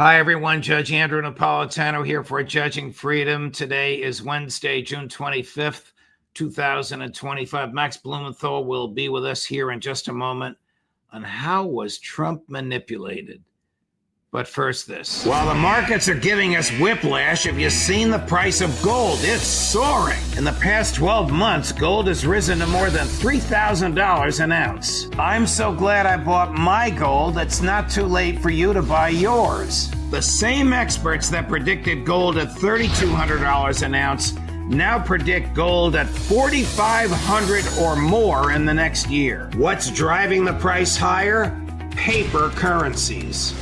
Hi, everyone. Judge Andrew Napolitano here for Judging Freedom. Today is Wednesday, June 25th, 2025. Max Blumenthal will be with us here in just a moment on how was Trump manipulated. But first, this. While the markets are giving us whiplash, have you seen the price of gold? It's soaring. In the past 12 months, gold has risen to more than $3,000 an ounce. I'm so glad I bought my gold. It's not too late for you to buy yours. The same experts that predicted gold at $3,200 an ounce now predict gold at $4,500 or more in the next year. What's driving the price higher? Paper currencies.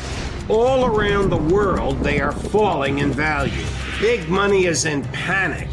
All around the world, they are falling in value. Big money is in panic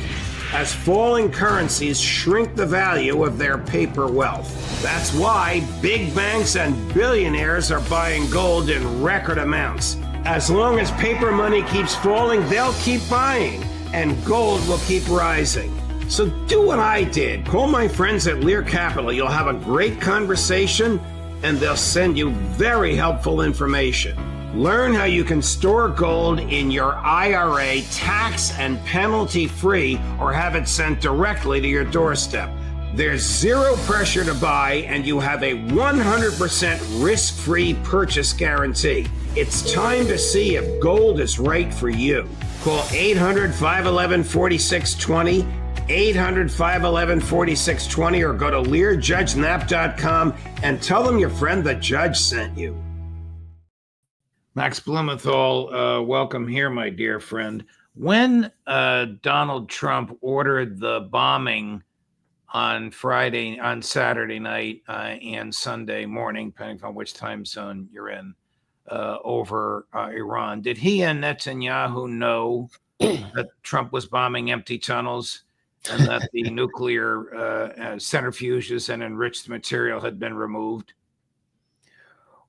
as falling currencies shrink the value of their paper wealth. That's why big banks and billionaires are buying gold in record amounts. As long as paper money keeps falling, they'll keep buying, and gold will keep rising. So do what I did. Call my friends at Lear Capital. You'll have a great conversation, and they'll send you very helpful information. Learn how you can store gold in your IRA tax and penalty free or have it sent directly to your doorstep. There's zero pressure to buy and you have a 100% risk-free purchase guarantee. It's time to see if gold is right for you. Call 800-511-4620, 800-511-4620 or go to LearJudgeNap.com and tell them your friend the judge sent you. Max Blumenthal, welcome here, my dear friend. When Donald Trump ordered the bombing on Saturday night and Sunday morning, depending on which time zone you're in, over Iran, did he and Netanyahu know that Trump was bombing empty tunnels and that the nuclear centrifuges and enriched material had been removed?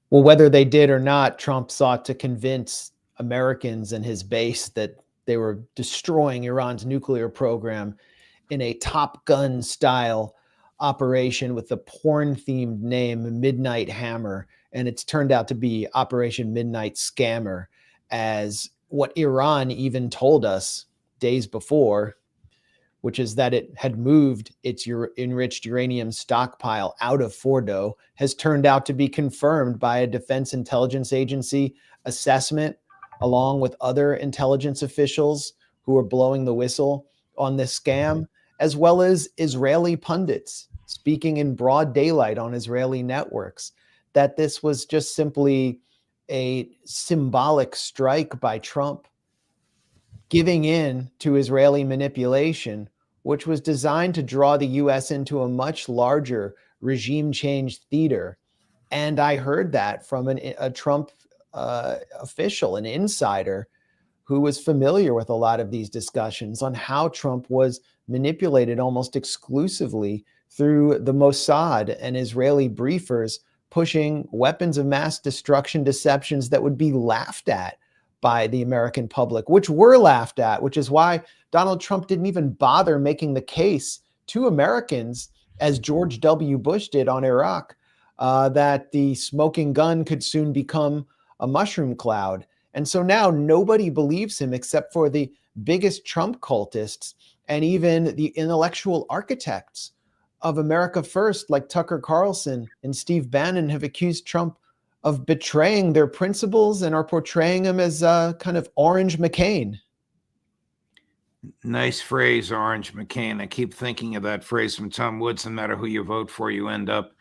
Well, whether they did or not, Trump sought to convince Americans and his base that they were destroying Iran's nuclear program in a Top Gun style operation with the porn-themed name Midnight Hammer. And it's turned out to be Operation Midnight Scammer, as what Iran even told us days before, which is that it had moved its enriched uranium stockpile out of Fordo, has turned out to be confirmed by a Defense Intelligence Agency assessment, along with other intelligence officials who are blowing the whistle on this scam, as well as Israeli pundits speaking in broad daylight on Israeli networks, that this was just simply a symbolic strike by Trump, giving in to Israeli manipulation, which was designed to draw the U.S. into a much larger regime change theater. And I heard that from a Trump official, an insider, who was familiar with a lot of these discussions on how Trump was manipulated almost exclusively through the Mossad and Israeli briefers, pushing weapons of mass destruction deceptions that would be laughed at by the American public, which were laughed at, which is why Donald Trump didn't even bother making the case to Americans, as George W. Bush did on Iraq, that the smoking gun could soon become a mushroom cloud. And so now nobody believes him except for the biggest Trump cultists and even the intellectual architects of America First, like Tucker Carlson and Steve Bannon, have accused Trump of betraying their principles and are portraying him as kind of Orange McCain. Nice phrase, Orange McCain. I keep thinking of that phrase from Tom Woods. No matter who you vote for, you end up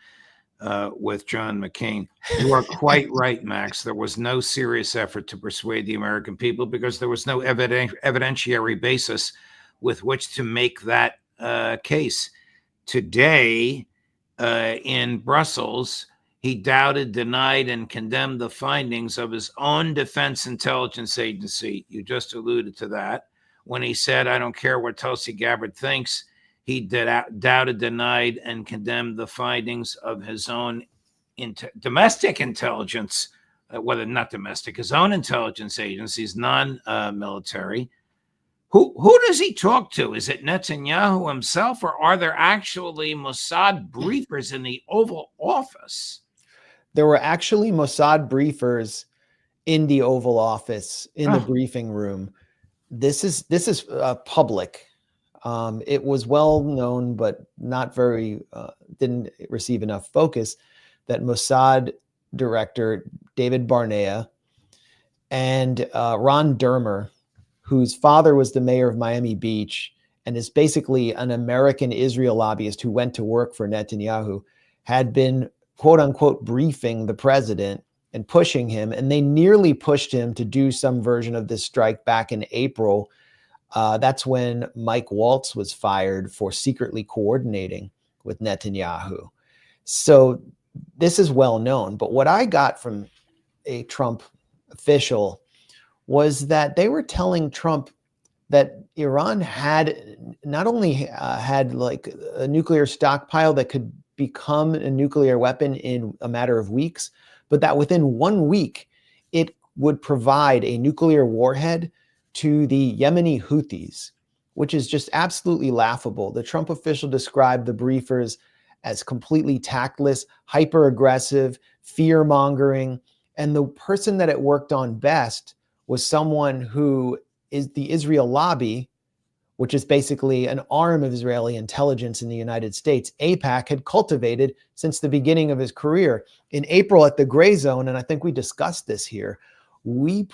with John McCain. You are quite right, Max. There was no serious effort to persuade the American people because there was no evidentiary basis with which to make that case. Today, in Brussels, he doubted, denied, and condemned the findings of his own Defense Intelligence Agency. You just alluded to that. When he said, I don't care what Tulsi Gabbard thinks, he doubted, denied, and condemned the findings of his own domestic intelligence, not domestic, his own intelligence agencies, non-military. Who does he talk to? Is it Netanyahu himself, or are there actually Mossad briefers in the Oval Office? There were actually Mossad briefers in the Oval Office, in the Oh, briefing room. This is public. It was well known, but not very, didn't receive enough focus, that Mossad director David Barnea and Ron Dermer, whose father was the mayor of Miami Beach and is basically an American Israel lobbyist who went to work for Netanyahu, had been, quote unquote, briefing the president and pushing him. And they nearly pushed him to do some version of this strike back in April. That's when Mike Waltz was fired for secretly coordinating with Netanyahu. So this is well known. But what I got from a Trump official was that they were telling Trump that Iran had not only had like a nuclear stockpile that could become a nuclear weapon in a matter of weeks, but that within 1 week, it would provide a nuclear warhead to the Yemeni Houthis, which is just absolutely laughable. The Trump official described the briefers as completely tactless, hyper aggressive, fear mongering. And the person that it worked on best was someone who is the Israel lobby, which is basically an arm of Israeli intelligence in the United States, AIPAC had cultivated since the beginning of his career. In April at the Gray Zone, and I think we discussed this here, I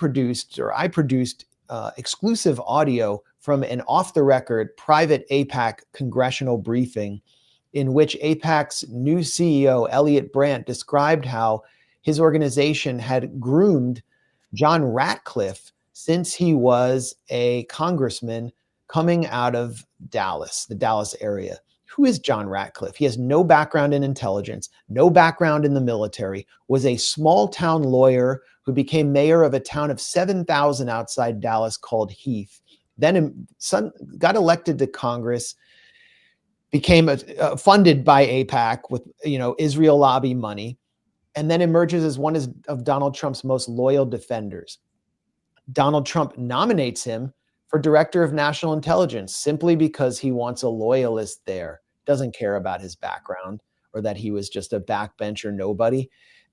produced exclusive audio from an off-the-record private AIPAC congressional briefing in which AIPAC's new CEO, Elliot Brandt, described how his organization had groomed John Ratcliffe since he was a congressman coming out of Dallas, the Dallas area. Who is John Ratcliffe? He has no background in intelligence, no background in the military, was a small town lawyer who became mayor of a town of 7,000 outside Dallas called Heath. Then got elected to Congress, became funded by AIPAC with Israel lobby money, and then emerges as one of Donald Trump's most loyal defenders. Donald Trump nominates him for director of national intelligence simply because he wants a loyalist there, doesn't care about his background or that he was just a backbencher nobody.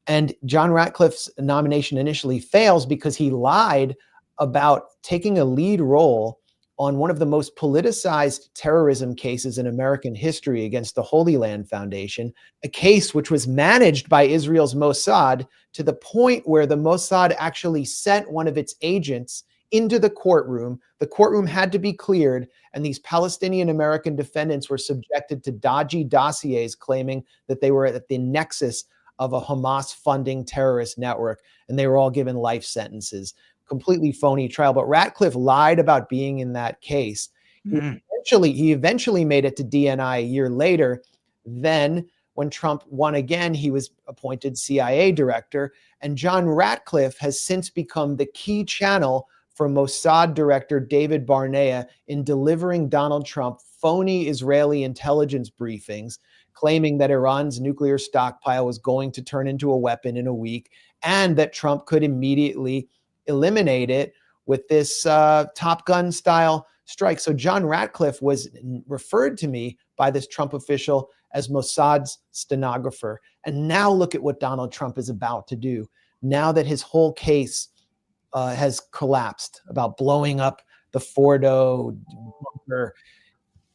And John Ratcliffe's nomination initially fails because he lied about taking a lead role on one of the most politicized terrorism cases in American history against the Holy Land Foundation, a case which was managed by Israel's Mossad to the point where the Mossad actually sent one of its agents into the courtroom. The courtroom had to be cleared, and these Palestinian American defendants were subjected to dodgy dossiers claiming that they were at the nexus of a Hamas funding terrorist network, and they were all given life sentences. Completely phony trial. But Ratcliffe lied about being in that case. He eventually made it to DNI a year later. Then when Trump won again, he was appointed CIA director. And John Ratcliffe has since become the key channel for Mossad director David Barnea in delivering Donald Trump phony Israeli intelligence briefings, claiming that Iran's nuclear stockpile was going to turn into a weapon in a week, and that Trump could immediately eliminate it with this Top Gun style strike. So John Ratcliffe was referred to me by this Trump official as Mossad's stenographer. And now look at what Donald Trump is about to do. Now that his whole case has collapsed about blowing up the Fordo bunker,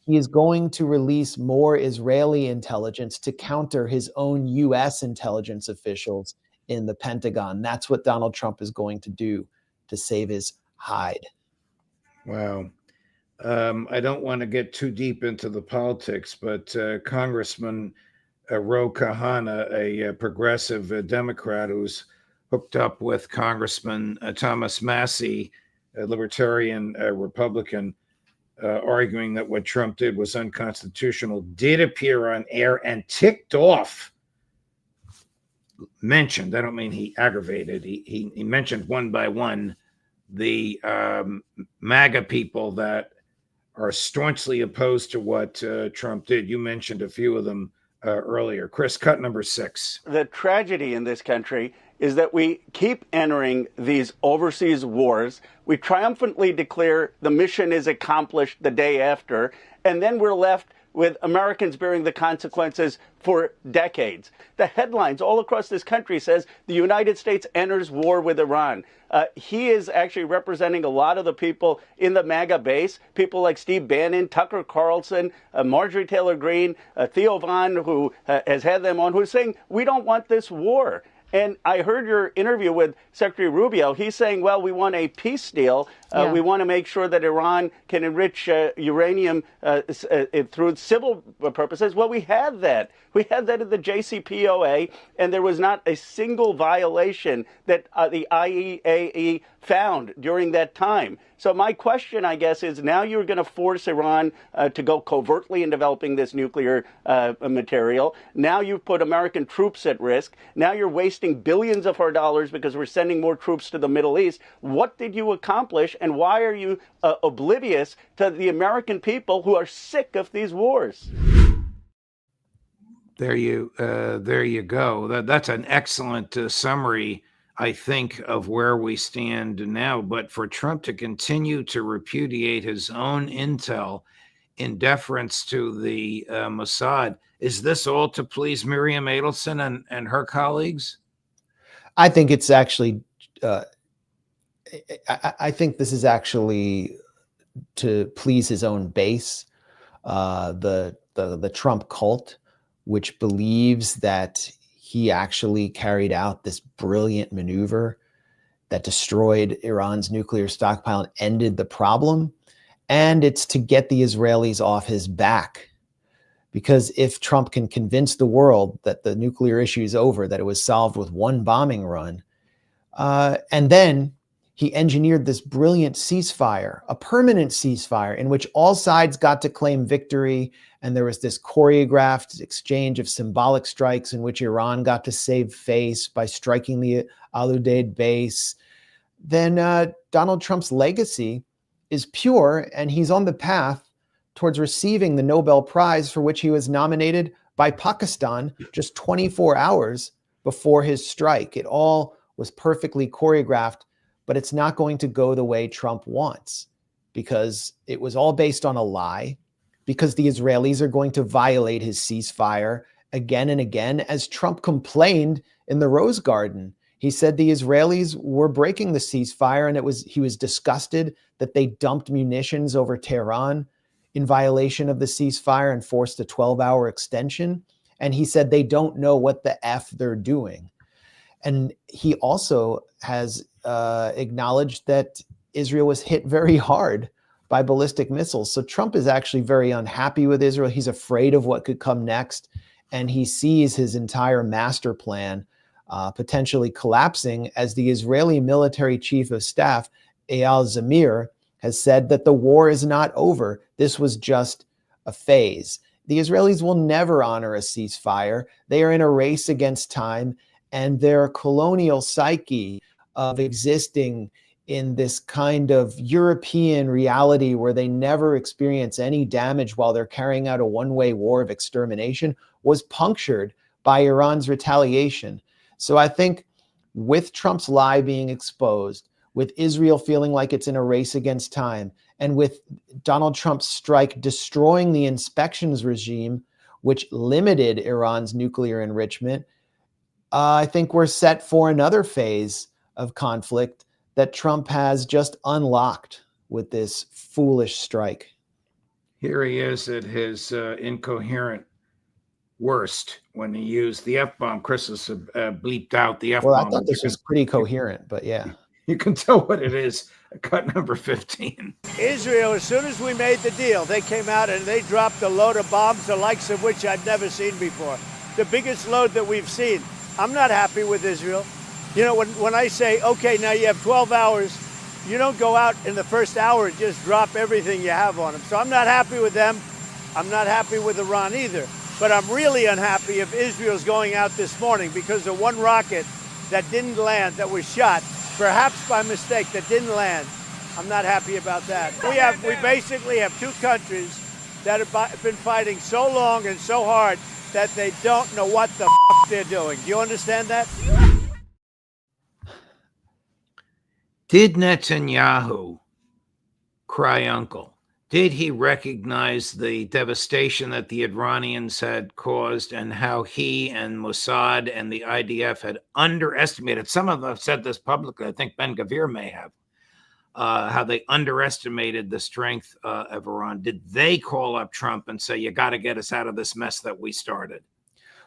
he is going to release more Israeli intelligence to counter his own U.S. intelligence officials in the Pentagon. That's what Donald Trump is going to do to save his hide. Wow. I don't want to get too deep into the politics, but Congressman Ro Khanna, a progressive Democrat who's hooked up with Congressman Thomas Massie, a libertarian Republican, arguing that what Trump did was unconstitutional, did appear on air and ticked off, mentioned, I don't mean he aggravated, he mentioned one by one the MAGA people that are staunchly opposed to what Trump did. You mentioned a few of them earlier. Chris, cut number 6. The tragedy in this country is that we keep entering these overseas wars. We triumphantly declare the mission is accomplished the day after, and then we're left with Americans bearing the consequences for decades. The headlines all across this country says the United States enters war with Iran. He is actually representing a lot of the people in the MAGA base, people like Steve Bannon, Tucker Carlson, Marjorie Taylor Greene, Theo Von, who has had them on, who's saying, we don't want this war. And I heard your interview with Secretary Rubio. He's saying, well, we want a peace deal. We want to make sure that Iran can enrich uranium through civil purposes. Well, we had that. We had that at the JCPOA, and there was not a single violation that the IAEA found during that time. So my question, I guess, is now you're going to force Iran to go covertly in developing this nuclear material. Now you've put American troops at risk. Now you're wasting billions of our dollars because we're sending more troops to the Middle East. What did you accomplish, and why are you oblivious to the American people who are sick of these wars? There you go. That's an excellent summary, I think, of where we stand now. But for Trump to continue to repudiate his own intel in deference to the Mossad, is this all to please Miriam Adelson and her colleagues? I think it's actually, I think this is actually to please his own base, the Trump cult, which believes that he actually carried out this brilliant maneuver that destroyed Iran's nuclear stockpile and ended the problem. And it's to get the Israelis off his back. Because if Trump can convince the world that the nuclear issue is over, that it was solved with one bombing run, and then he engineered this brilliant ceasefire, a permanent ceasefire in which all sides got to claim victory. And there was this choreographed exchange of symbolic strikes in which Iran got to save face by striking the Al Udeid base. Then Donald Trump's legacy is pure, and he's on the path towards receiving the Nobel Prize, for which he was nominated by Pakistan just 24 hours before his strike. It all was perfectly choreographed, but it's not going to go the way Trump wants, because it was all based on a lie, because the Israelis are going to violate his ceasefire again and again, as Trump complained in the Rose Garden. He said the Israelis were breaking the ceasefire, and he was disgusted that they dumped munitions over Tehran in violation of the ceasefire and forced a 12-hour extension. And he said they don't know what the F they're doing. And he also has acknowledged that Israel was hit very hard by ballistic missiles. So Trump is actually very unhappy with Israel. He's afraid of what could come next. And he sees his entire master plan potentially collapsing, as the Israeli military chief of staff, Eyal Zamir, has said that the war is not over. This was just a phase. The Israelis will never honor a ceasefire. They are in a race against time, and their colonial psyche of existing in this kind of European reality where they never experience any damage while they're carrying out a one-way war of extermination was punctured by Iran's retaliation. So I think with Trump's lie being exposed, with Israel feeling like it's in a race against time, and with Donald Trump's strike destroying the inspections regime, which limited Iran's nuclear enrichment, I think we're set for another phase of conflict that Trump has just unlocked with this foolish strike. Here he is at his incoherent worst when he used the F-bomb. Chris has bleeped out the F-bomb. Well, I thought this was pretty coherent, but yeah. You can tell what it is. Cut number 15. Israel, as soon as we made the deal, they came out and they dropped a load of bombs, the likes of which I'd never seen before. The biggest load that we've seen. I'm not happy with Israel. You know, when I say, okay, now you have 12 hours, you don't go out in the first hour and just drop everything you have on them. So I'm not happy with them. I'm not happy with Iran either. But I'm really unhappy if Israel's going out this morning because of one rocket that didn't land, that was shot, perhaps by mistake, that didn't land. I'm not happy about that. We basically have two countries that have been fighting so long and so hard that they don't know what the f they're doing. Do you understand that? Did Netanyahu cry uncle? Did he recognize the devastation that the Iranians had caused and how he and Mossad and the IDF had underestimated? Some of them have said this publicly. I think Ben Gavir may have. How they underestimated the strength of Iran. Did they call up Trump and say, you got to get us out of this mess that we started?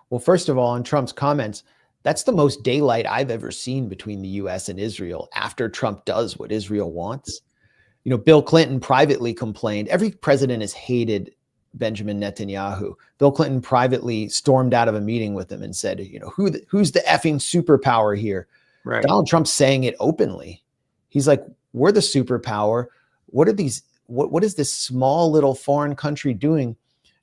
Well, first of all, on Trump's comments, that's the most daylight I've ever seen between the US and Israel after Trump does what Israel wants. You know, Bill Clinton privately complained. Every president has hated Benjamin Netanyahu. Bill Clinton privately stormed out of a meeting with him and said, you know, who's the effing superpower here? Right. Donald Trump's saying it openly. He's like, we're the superpower. What is this small little foreign country doing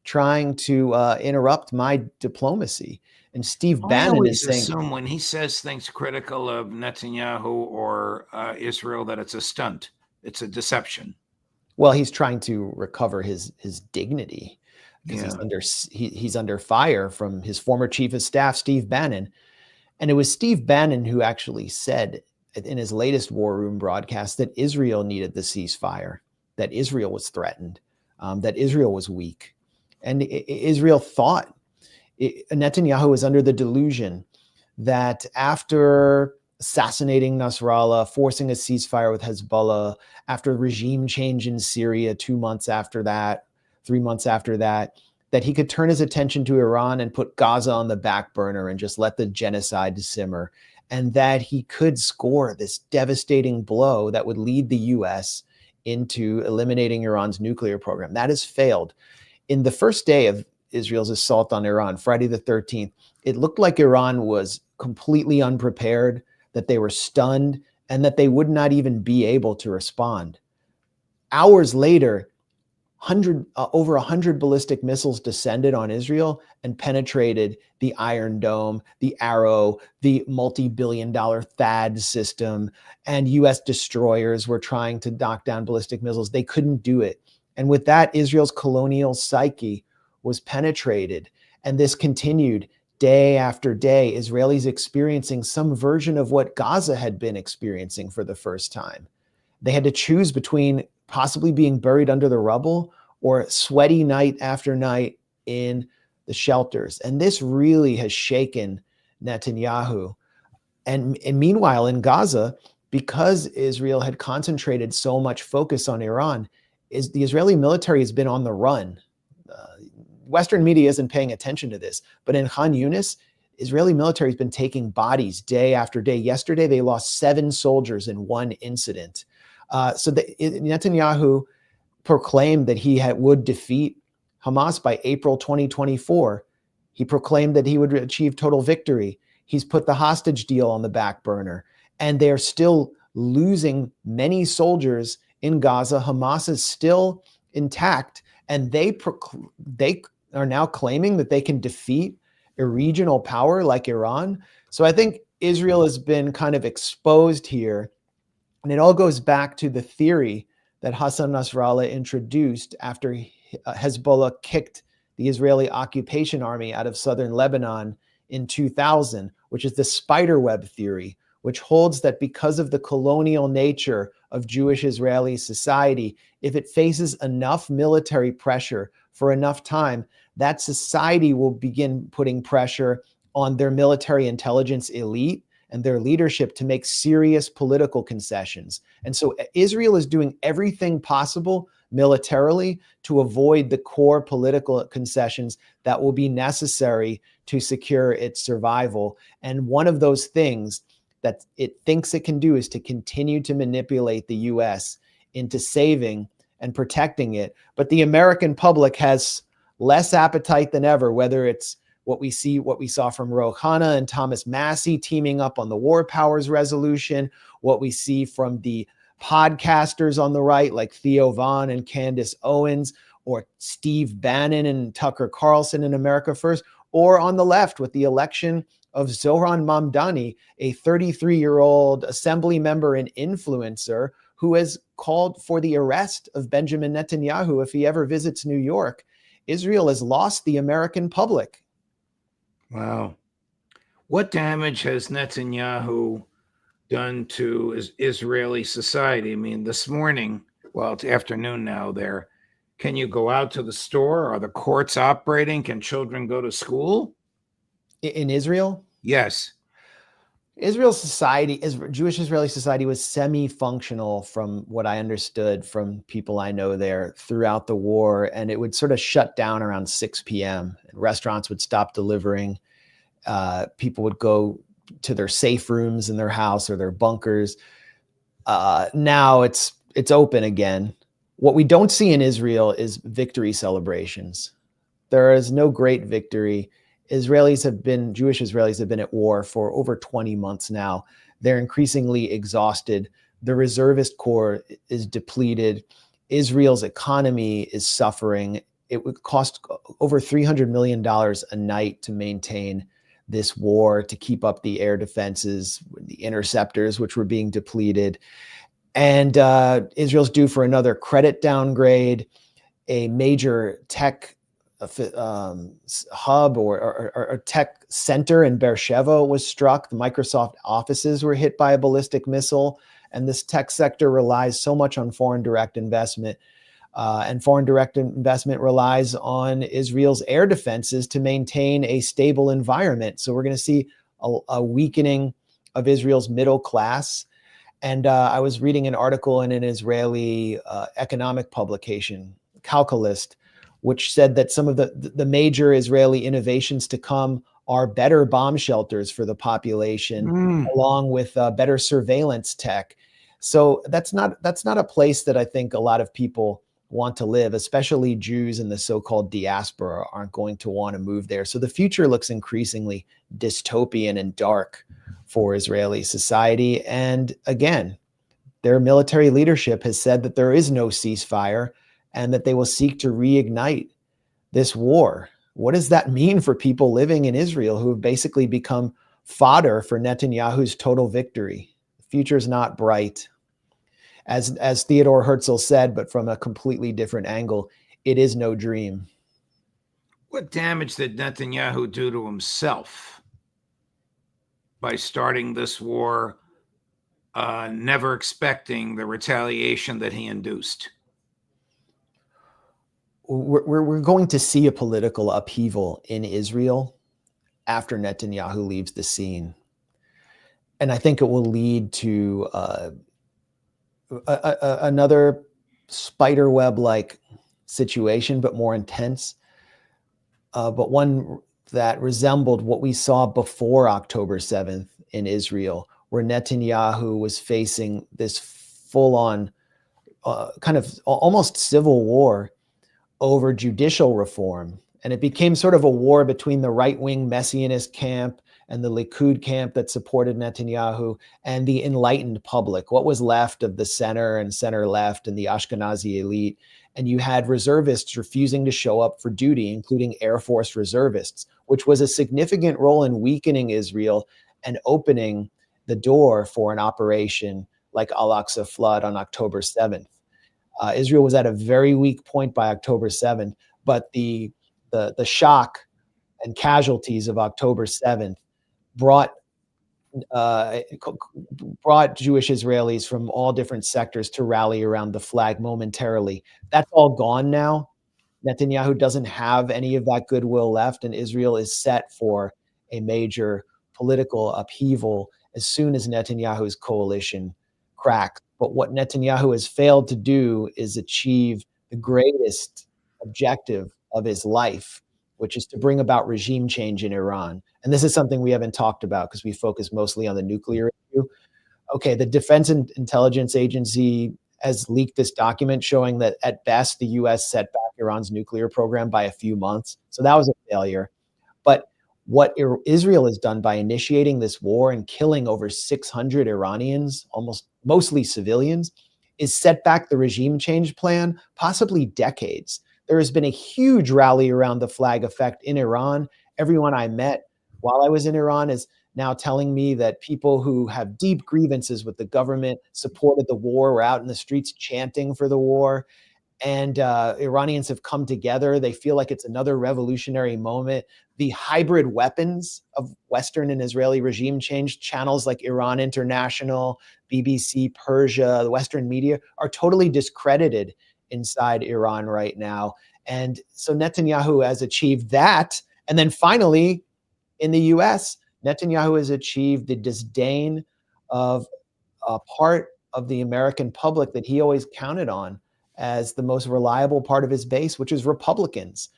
trying to interrupt my diplomacy? And Steve Bannon is saying, assume when he says things critical of Netanyahu or Israel that it's a stunt. It's a deception. Well, he's trying to recover his dignity because he's under fire from his former chief of staff, Steve Bannon. And it was Steve Bannon who actually said in his latest War Room broadcast that Israel needed the ceasefire, that Israel was threatened, that Israel was weak. And Israel thought Netanyahu was under the delusion that after assassinating Nasrallah, forcing a ceasefire with Hezbollah, after regime change in Syria 2 months after that, 3 months after that, that he could turn his attention to Iran and put Gaza on the back burner and just let the genocide simmer, and that he could score this devastating blow that would lead the US into eliminating Iran's nuclear program. That has failed. In the first day of Israel's assault on Iran, Friday the 13th, it looked like Iran was completely unprepared, that they were stunned, and that they would not even be able to respond. Hours later, over 100 ballistic missiles descended on Israel and penetrated the Iron Dome, the Arrow, the multi-billion-dollar THAAD system, and U.S. destroyers were trying to knock down ballistic missiles. They couldn't do it. And with that, Israel's colonial psyche was penetrated. And this continued day after day, Israelis experiencing some version of what Gaza had been experiencing for the first time. They had to choose between possibly being buried under the rubble or sweaty night after night in the shelters. And this really has shaken Netanyahu. And meanwhile, in Gaza, because Israel had concentrated so much focus on Iran, the Israeli military has been on the run. Western media isn't paying attention to this, but in Khan Yunis, Israeli military has been taking bodies day after day. Yesterday, they lost 7 soldiers in one incident. So Netanyahu proclaimed that he would defeat Hamas by April 2024. He proclaimed that he would achieve total victory. He's put the hostage deal on the back burner, and they're still losing many soldiers in Gaza. Hamas is still intact, and they are now claiming that they can defeat a regional power like Iran. So I think Israel has been kind of exposed here. And it all goes back to the theory that Hassan Nasrallah introduced after Hezbollah kicked the Israeli occupation army out of southern Lebanon in 2000, which is the spiderweb theory, which holds that because of the colonial nature of Jewish Israeli society, if it faces enough military pressure for enough time, that society will begin putting pressure on their military intelligence elite and their leadership to make serious political concessions. And so Israel is doing everything possible militarily to avoid the core political concessions that will be necessary to secure its survival. And one of those things that it thinks it can do is to continue to manipulate the US into saving and protecting it. But the American public has less appetite than ever, whether it's what we saw from Rouhana and Thomas Massie teaming up on the War Powers Resolution, what we see from the podcasters on the right, like Theo Vaughn and Candace Owens, or Steve Bannon and Tucker Carlson in America First, or on the left with the election of Zohran Mamdani, a 33-year-old assembly member and influencer who has called for the arrest of Benjamin Netanyahu if he ever visits New York. Israel has lost the American public. Wow. What damage has Netanyahu done to Israeli society? I mean, this morning, well, it's afternoon now there, Can you go out to the store? Are the courts operating? Can children go to school? In Israel? Yes. Israel's society, Jewish Israeli society, was semi-functional from what I understood from people I know there throughout the war, and it would sort of shut down around 6 p.m. Restaurants would stop delivering. People would go to their safe rooms in their house or their bunkers. Now it's open again. What we don't see in Israel is victory celebrations. There is no great victory. Jewish Israelis have been at war for over 20 months now. They're increasingly exhausted. The reservist corps is depleted. Israel's economy is suffering. It would cost over $300 million a night to maintain this war, to keep up the air defenses, the interceptors, which were being depleted. And Israel's due for another credit downgrade. A major tech hub or tech center in Beersheba was struck. The Microsoft offices were hit by a ballistic missile. And this tech sector relies so much on foreign direct investment. And foreign direct investment relies on Israel's air defenses to maintain a stable environment. So we're going to see a weakening of Israel's middle class. And I was reading an article in an Israeli economic publication, Calculist, which said that some of the major Israeli innovations to come are better bomb shelters for the population, along with better surveillance tech. So that's not a place that I think a lot of people want to live, especially Jews in the so-called diaspora aren't going to want to move there. So the future looks increasingly dystopian and dark for Israeli society. And again, their military leadership has said that there is no ceasefire and that they will seek to reignite this war. What does that mean for people living in Israel who have basically become fodder for Netanyahu's total victory? The future is not bright. As Theodore Herzl said, but from a completely different angle, it is no dream. What damage did Netanyahu do to himself by starting this war, never expecting the retaliation that he induced? We're going to see a political upheaval in Israel after Netanyahu leaves the scene. And I think it will lead to another spiderweb-like situation, but more intense, but one that resembled what we saw before October 7th in Israel, where Netanyahu was facing this full-on kind of almost civil war over judicial reform. And it became sort of a war between the right-wing Messianist camp and the Likud camp that supported Netanyahu and the enlightened public, what was left of the center and center left and the Ashkenazi elite. And you had reservists refusing to show up for duty, including Air Force reservists, which was a significant role in weakening Israel and opening the door for an operation like Al-Aqsa Flood on October 7th. Israel was at a very weak point by October 7th, but the shock and casualties of October 7th brought Jewish Israelis from all different sectors to rally around the flag momentarily. That's all gone now. Netanyahu doesn't have any of that goodwill left, and Israel is set for a major political upheaval as soon as Netanyahu's coalition cracks. But what Netanyahu has failed to do is achieve the greatest objective of his life, which is to bring about regime change in Iran. And this is something we haven't talked about because we focus mostly on the nuclear issue. Okay, the Defense Intelligence Agency has leaked this document showing that at best the US set back Iran's nuclear program by a few months. So that was a failure. But what Israel has done by initiating this war and killing over 600 Iranians, mostly civilians, is set back the regime change plan, possibly decades. There has been a huge rally around the flag effect in Iran. Everyone I met while I was in Iran is now telling me that people who have deep grievances with the government supported the war, were out in the streets chanting for the war. And Iranians have come together. They feel like it's another revolutionary moment. The hybrid weapons of Western and Israeli regime change channels like Iran International, BBC, Persia, the Western media are totally discredited inside Iran right now. And so Netanyahu has achieved that. And then finally, in the US, Netanyahu has achieved the disdain of a part of the American public that he always counted on as the most reliable part of his base, which is Republicans.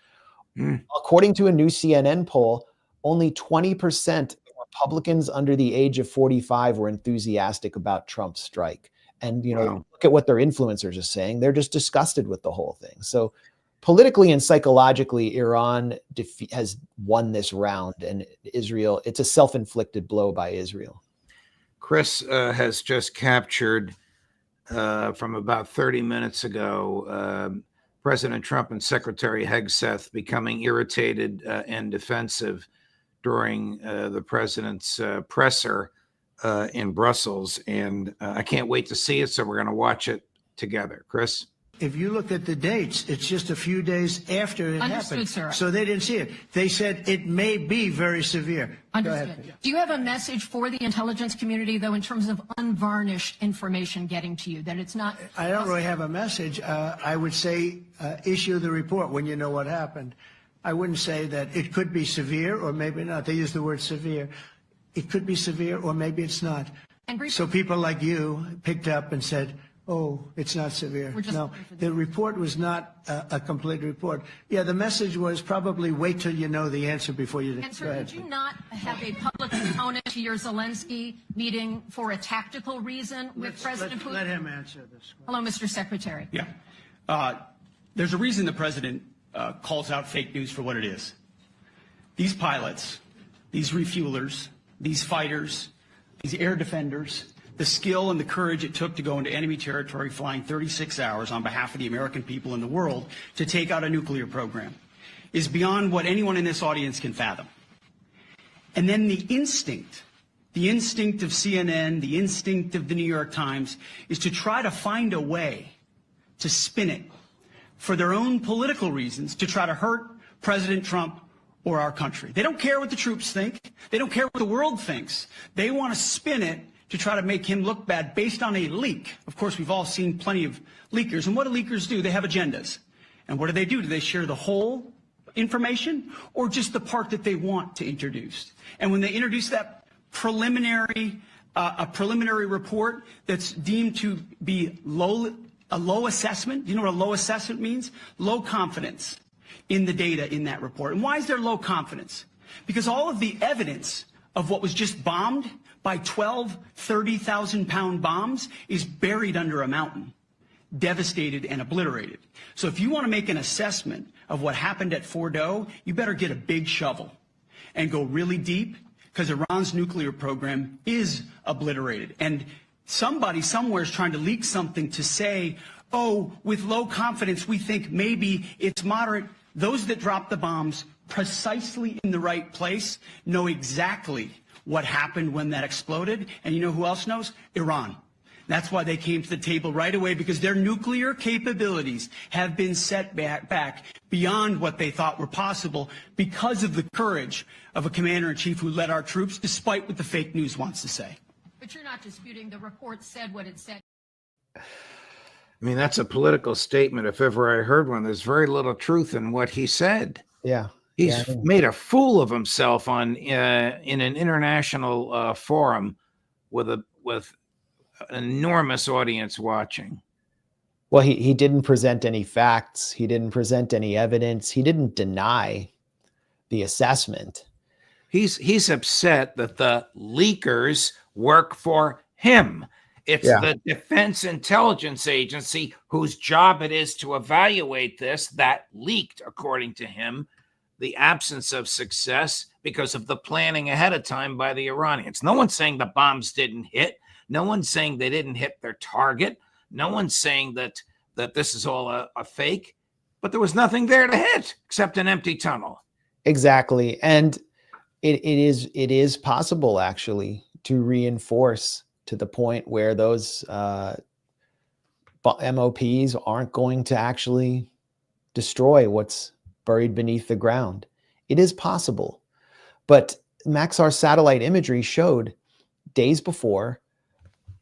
According to a new CNN poll, only 20% of Republicans under the age of 45 were enthusiastic about Trump's strike. And, Wow. look at what their influencers are saying. They're just disgusted with the whole thing. So politically and psychologically, Iran has won this round, and Israel, it's a self-inflicted blow by Israel. Chris has just captured from about 30 minutes ago President Trump and Secretary Hegseth becoming irritated and defensive during the president's presser in Brussels. And I can't wait to see it, so we're going to watch it together. Chris? If you look at the dates, it's just a few days after it happened. Sir. So they didn't see it. They said it may be very severe. Understood. Do you have a message for the intelligence community, though, in terms of unvarnished information getting to you, that it's not? I don't really have a message. I would say issue the report when you know what happened. I wouldn't say that it could be severe or maybe not. They use the word severe. It could be severe or maybe it's not. And so people like you picked up and said, oh, it's not severe. No, the report was not a complete report. Yeah, the message was probably wait till you know the answer before you. And sir, did you not have a public component to your Zelensky meeting for a tactical reason with President Putin? Let him answer this. Hello, Mr. Secretary. Yeah. There's a reason the president calls out fake news for what it is. These pilots, these refuelers, these fighters, these air defenders, the skill and the courage it took to go into enemy territory flying 36 hours on behalf of the American people and the world to take out a nuclear program is beyond what anyone in this audience can fathom. And then the instinct of CNN, the instinct of the New York Times is to try to find a way to spin it for their own political reasons, to try to hurt President Trump or our country. They don't care what the troops think. They don't care what the world thinks. They want to spin it to try to make him look bad based on a leak. Of course, we've all seen plenty of leakers. And what do leakers do? They have agendas. And what do? Do they share the whole information or just the part that they want to introduce? And when they introduce that preliminary report that's deemed to be a low assessment, you know what a low assessment means? Low confidence in the data in that report. And why is there low confidence? Because all of the evidence of what was just bombed by 12 30,000-pound bombs is buried under a mountain, devastated and obliterated. So if you want to make an assessment of what happened at Fordo, you better get a big shovel and go really deep, because Iran's nuclear program is obliterated. And somebody somewhere is trying to leak something to say, oh, with low confidence, we think maybe it's moderate. Those that drop the bombs precisely in the right place know exactly what happened when that exploded. And you know who else knows? Iran. That's why they came to the table right away, because their nuclear capabilities have been set back beyond what they thought were possible because of the courage of a commander-in-chief who led our troops, despite what the fake news wants to say. But you're not disputing the report said what it said. I mean, that's a political statement. If ever I heard one, there's very little truth in what he said. Yeah. He's made a fool of himself in an international forum with an enormous audience watching. Well, he didn't present any facts. He didn't present any evidence. He didn't deny the assessment. He's upset that the leakers work for him. It's the Defense Intelligence Agency whose job it is to evaluate this that leaked, according to him, the absence of success because of the planning ahead of time by the Iranians. No one's saying the bombs didn't hit. No one's saying they didn't hit their target. No one's saying that this is all a fake, but there was nothing there to hit except an empty tunnel. Exactly. And it is possible, actually, to reinforce to the point where those MOPs aren't going to actually destroy what's buried beneath the ground. It is possible. But Maxar satellite imagery showed days before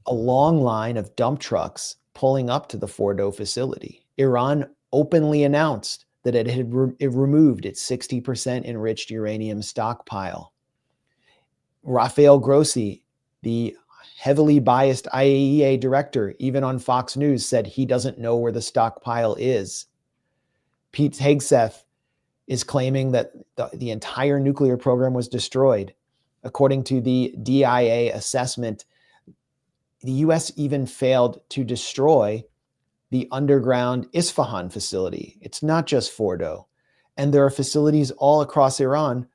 a long line of dump trucks pulling up to the Fordo facility. Iran openly announced that it had it removed its 60% enriched uranium stockpile. Rafael Grossi, the heavily biased IAEA director, even on Fox News, said he doesn't know where the stockpile is. Pete Hegseth is claiming that the entire nuclear program was destroyed. According to the DIA assessment, the US even failed to destroy the underground Isfahan facility. It's not just Fordo. And there are facilities all across Iran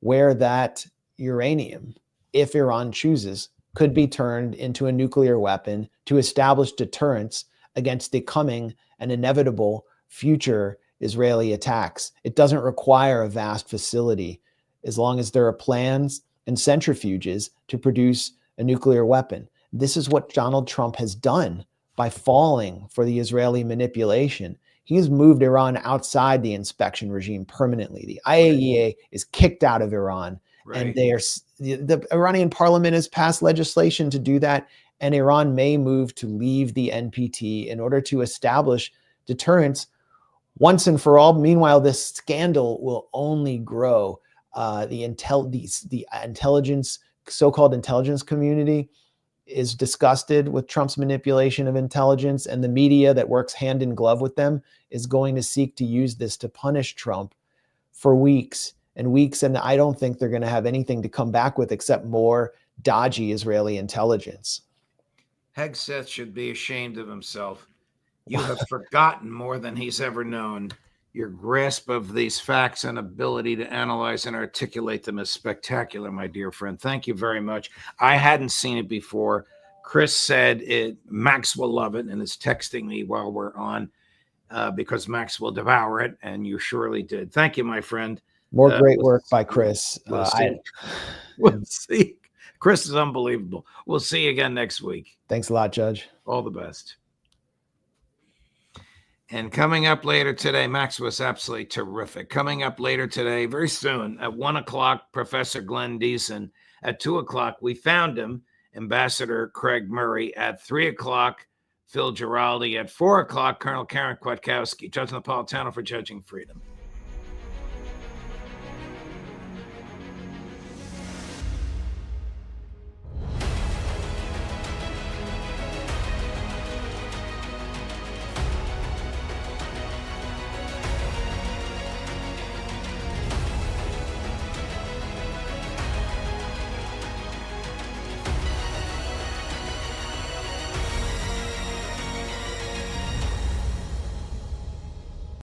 where that uranium, if Iran chooses, could be turned into a nuclear weapon to establish deterrence against the coming and inevitable future Israeli attacks. It doesn't require a vast facility as long as there are plans and centrifuges to produce a nuclear weapon. This is what Donald Trump has done by falling for the Israeli manipulation. He has moved Iran outside the inspection regime permanently. The IAEA is kicked out of Iran, and the Iranian parliament has passed legislation to do that, and Iran may move to leave the NPT in order to establish deterrence once and for all. Meanwhile, this scandal will only grow. The intelligence, so-called intelligence community, is disgusted with Trump's manipulation of intelligence, and the media that works hand in glove with them is going to seek to use this to punish Trump for weeks and weeks. And I don't think they're going to have anything to come back with except more dodgy Israeli intelligence. Hegseth should be ashamed of himself. You have forgotten more than he's ever known. Your grasp of these facts and ability to analyze and articulate them is spectacular, my dear friend. Thank you very much. I hadn't seen it before. Chris said it. Max will love it and is texting me while we're on because Max will devour it, and you surely did. Thank you, my friend. More great work by Chris. We'll see. Chris is unbelievable. We'll see you again next week. Thanks a lot, Judge. All the best. And coming up later today, Max was absolutely terrific. Coming up later today, very soon, at 1 o'clock, Professor Glenn Deason. At 2 o'clock, we found him, Ambassador Craig Murray. At 3 o'clock, Phil Giraldi. At 4 o'clock, Colonel Karen Kwiatkowski, Judge Napolitano for Judging Freedom.